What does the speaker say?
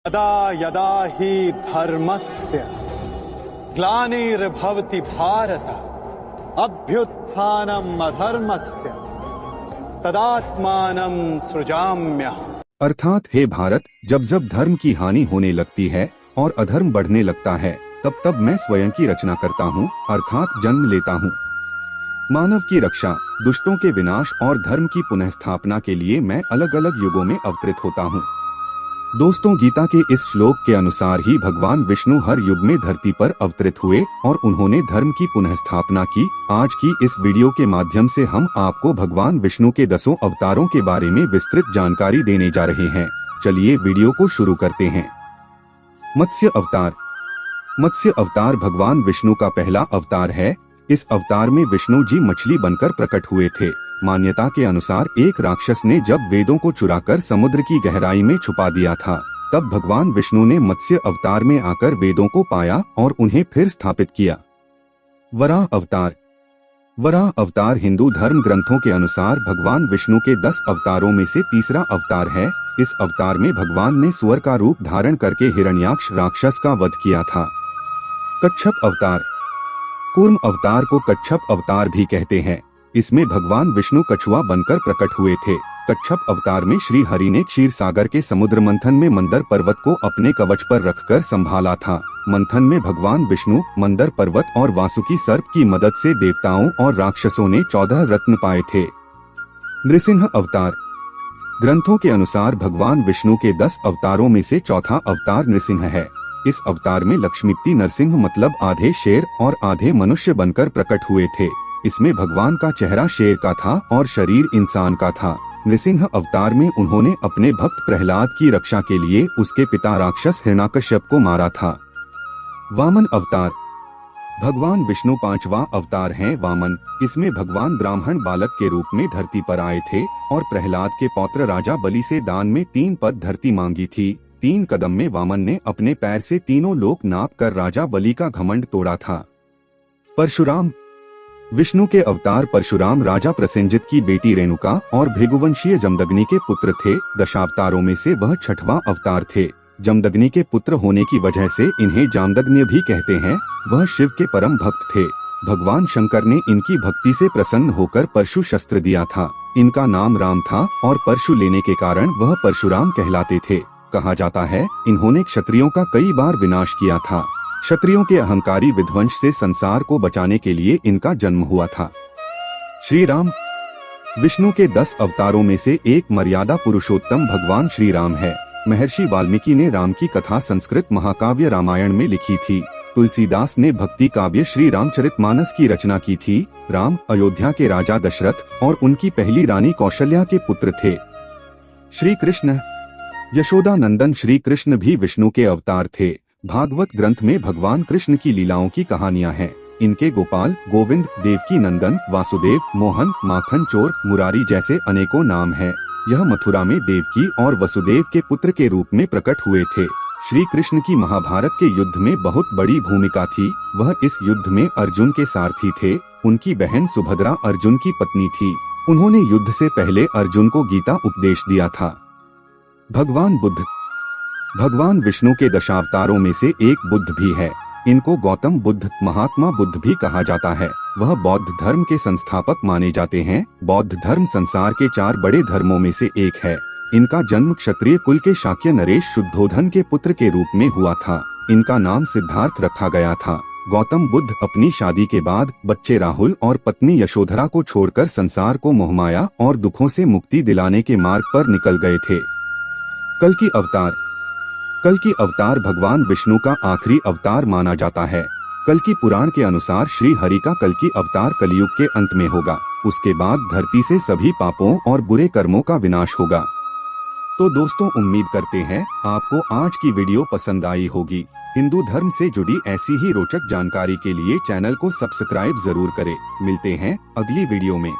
यदा यदा हि धर्मस्य ग्लानिर्भवति भारत अभ्युत्थानम् अधर्मस्य तदात्मानं सृजाम्यहम्। अर्थात हे भारत, जब जब धर्म की हानि होने लगती है और अधर्म बढ़ने लगता है, तब तब मैं स्वयं की रचना करता हूँ, अर्थात जन्म लेता हूँ। मानव की रक्षा, दुष्टों के विनाश और धर्म की पुनः स्थापना के लिए मैं अलग अलग युगों में अवतरित होता हूँ। दोस्तों, गीता के इस श्लोक के अनुसार ही भगवान विष्णु हर युग में धरती पर अवतरित हुए और उन्होंने धर्म की पुनः स्थापना की। आज की इस वीडियो के माध्यम से हम आपको भगवान विष्णु के 10 अवतारों के बारे में विस्तृत जानकारी देने जा रहे हैं। चलिए वीडियो को शुरू करते हैं। मत्स्य अवतार। मत्स्य अवतार भगवान विष्णु का पहला अवतार है। इस अवतार में विष्णु जी मछली बनकर प्रकट हुए थे। मान्यता के अनुसार एक राक्षस ने जब वेदों को चुराकर समुद्र की गहराई में छुपा दिया था, तब भगवान विष्णु ने मत्स्य अवतार में आकर वेदों को पाया और उन्हें फिर स्थापित किया। वराह अवतार। वराह अवतार हिंदू धर्म ग्रंथों के अनुसार भगवान विष्णु के 10 अवतारों में से तीसरा अवतार है। इस अवतार में भगवान ने सुअर का रूप धारण करके हिरण्याक्ष राक्षस का वध किया था। कच्छप अवतार। कूर्म अवतार को कच्छप अवतार भी कहते हैं। इसमें भगवान विष्णु कछुआ बनकर प्रकट हुए थे। कच्छप अवतार में श्री हरि ने क्षीर सागर के समुद्र मंथन में मंदर पर्वत को अपने कवच पर रखकर संभाला था। मंथन में भगवान विष्णु मंदर पर्वत और वासुकी सर्प की मदद से देवताओं और राक्षसों ने 14 रत्न पाए थे। नृसिंह अवतार। ग्रंथों के अनुसार भगवान विष्णु के 10 अवतारों में से चौथा अवतार नृसिंह है। इस अवतार में लक्ष्मीपति नरसिंह मतलब आधे शेर और आधे मनुष्य बनकर प्रकट हुए थे। इसमें भगवान का चेहरा शेर का था और शरीर इंसान का था। नृसिंह अवतार में उन्होंने अपने भक्त प्रहलाद की रक्षा के लिए उसके पिता राक्षस हिरण्याकश्यप को मारा था। वामन अवतार। भगवान विष्णु 5वां अवतार हैं वामन। इसमें भगवान ब्राह्मण बालक के रूप में धरती पर आए थे और प्रहलाद के पौत्र राजा बलि से दान में 3 पद धरती मांगी थी। 3 कदम में वामन ने अपने पैर से तीनों लोक नाप कर राजा बलि का घमंड तोड़ा था। परशुराम। विष्णु के अवतार परशुराम राजा प्रसेनजित की बेटी रेणुका और भृगुवंशीय जमदग्नि के पुत्र थे। दशावतारों में से वह 6वां अवतार थे। जमदग्नि के पुत्र होने की वजह से इन्हें जामदग्नि भी कहते हैं। वह शिव के परम भक्त थे। भगवान शंकर ने इनकी भक्ति से प्रसन्न होकर परशु शस्त्र दिया था। इनका नाम राम था और परशु लेने के कारण वह परशुराम कहलाते थे। कहा जाता है इन्होंने क्षत्रियों का कई बार विनाश किया था। क्षत्रियों के अहंकारी विध्वंस से संसार को बचाने के लिए इनका जन्म हुआ था। श्री राम। विष्णु के 10 अवतारों में से एक मर्यादा पुरुषोत्तम भगवान श्री राम है। महर्षि वाल्मीकि ने राम की कथा संस्कृत महाकाव्य रामायण में लिखी थी। तुलसीदास ने भक्ति काव्य श्री रामचरितमानस की रचना की थी। राम अयोध्या के राजा दशरथ और उनकी पहली रानी कौशल्या के पुत्र थे। श्री कृष्ण। यशोदा नंदन श्री कृष्ण भी विष्णु के अवतार थे। भागवत ग्रंथ में भगवान कृष्ण की लीलाओं की कहानियां हैं। इनके गोपाल, गोविंद, देवकी नंदन, वासुदेव, मोहन, माखन चोर, मुरारी जैसे अनेकों नाम हैं। यह मथुरा में देवकी और वसुदेव के पुत्र के रूप में प्रकट हुए थे। श्री कृष्ण की महाभारत के युद्ध में बहुत बड़ी भूमिका थी। वह इस युद्ध में अर्जुन के सारथी थे। उनकी बहन सुभद्रा अर्जुन की पत्नी थी। उन्होंने युद्ध से पहले अर्जुन को गीता उपदेश दिया था। भगवान बुद्ध। भगवान विष्णु के दशावतारों में से एक बुद्ध भी है। इनको गौतम बुद्ध, महात्मा बुद्ध भी कहा जाता है। वह बौद्ध धर्म के संस्थापक माने जाते हैं। बौद्ध धर्म संसार के 4 बड़े धर्मों में से एक है। इनका जन्म क्षत्रिय कुल के शाक्य नरेश शुद्धोधन के पुत्र के रूप में हुआ था। इनका नाम सिद्धार्थ रखा गया था। गौतम बुद्ध अपनी शादी के बाद बच्चे राहुल और पत्नी यशोधरा को छोड़कर संसार को मोहमाया और दुखों से मुक्ति दिलाने के मार्ग पर निकल गए थे। कल्कि अवतार। कल्कि अवतार भगवान विष्णु का आखिरी अवतार माना जाता है। कल्कि पुराण के अनुसार श्री हरि का कल्कि अवतार कलयुग के अंत में होगा। उसके बाद धरती से सभी पापों और बुरे कर्मों का विनाश होगा। तो दोस्तों, उम्मीद करते हैं आपको आज की वीडियो पसंद आई होगी। हिंदू धर्म से जुड़ी ऐसी ही रोचक जानकारी के लिए चैनल को सब्सक्राइब जरूर करें। मिलते हैं अगली वीडियो में।